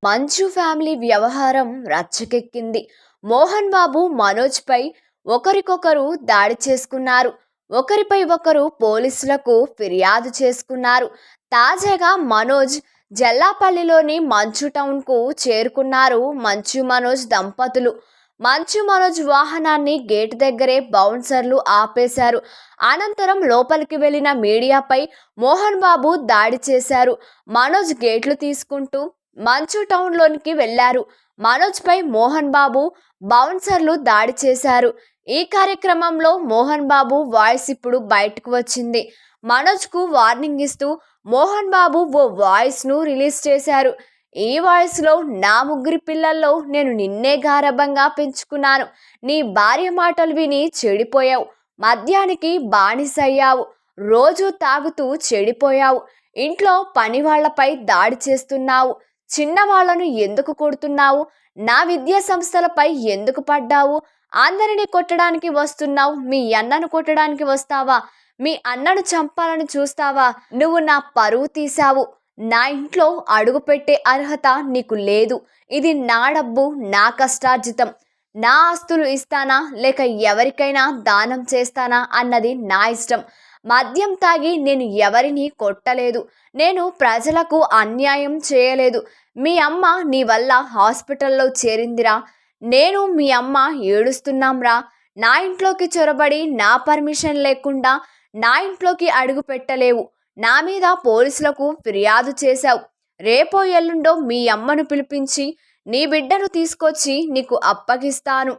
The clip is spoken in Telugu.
మంచు ఫ్యామిలీ వ్యవహారం రచ్చకెక్కింది. మోహన్ బాబు, మనోజ్ పై ఒకరికొకరు దాడి చేసుకున్నారు. ఒకరిపై ఒకరు పోలీసులకు ఫిర్యాదు చేసుకున్నారు. తాజాగా మనోజ్ జల్లాపల్లిలోని మంచు టౌన్ కు చేరుకున్నారు. మంచు మనోజ్ దంపతులు. మంచు మనోజ్ వాహనాన్ని గేటు దగ్గరే బౌన్సర్లు ఆపేశారు. అనంతరం లోపలికి వెళ్లిన మీడియాపై మోహన్ బాబు దాడి చేశారు. మనోజ్ గేట్లు తీసుకుంటూ మంచు టౌన్ లోనికి వెళ్లారు. మనోజ్ పై మోహన్ బాబు బౌన్సర్లు దాడి చేశారు. ఈ కార్యక్రమంలో మోహన్ బాబు వాయిస్ ఇప్పుడు బయటకు వచ్చింది. మనోజ్ కు వార్నింగ్ ఇస్తూ మోహన్ బాబు ఓ వాయిస్ ను రిలీజ్ చేశారు. ఈ వాయిస్ లో, నా ముగ్గురి పిల్లల్లో నేను నిన్నే గారభంగా పెంచుకున్నాను. నీ భార్య మాటలు విని చెడిపోయావు. మద్యానికి బానిసయ్యావు. రోజు తాగుతూ చెడిపోయావు. ఇంట్లో పని వాళ్లపై దాడి చేస్తున్నావు. చిన్నవాళ్లను ఎందుకు కొడుతున్నావు? నా విద్యా సంస్థలపై ఎందుకు పడ్డావు? అందరినీ కొట్టడానికి వస్తున్నావు. మీ అన్నను కొట్టడానికి వస్తావా? మీ అన్నను చంపాలని చూస్తావా? నువ్వు నా పరువు తీశావు. నా ఇంట్లో అడుగు పెట్టే అర్హత నీకు లేదు. ఇది నా డబ్బు, నా కష్టార్జితం. నా ఆస్తులు ఇస్తానా లేక ఎవరికైనా దానం చేస్తానా అన్నది నా ఇష్టం. మద్యం తాగి నేను ఎవరిని కొట్టలేదు. నేను ప్రజలకు అన్యాయం చేయలేదు. మీ అమ్మ నీ వల్ల హాస్పిటల్లో చేరిందిరా. నేను మీ అమ్మ ఏడుస్తున్నాంరా. నా ఇంట్లోకి చొరబడి నా పర్మిషన్ లేకుండా నా ఇంట్లోకి అడుగు పెట్టలేవు. నా మీద పోలీసులకు ఫిర్యాదు చేశావు. రేపో ఎల్లుండో మీ అమ్మను పిలిపించి నీ బిడ్డను తీసుకొచ్చి నీకు అప్పగిస్తాను.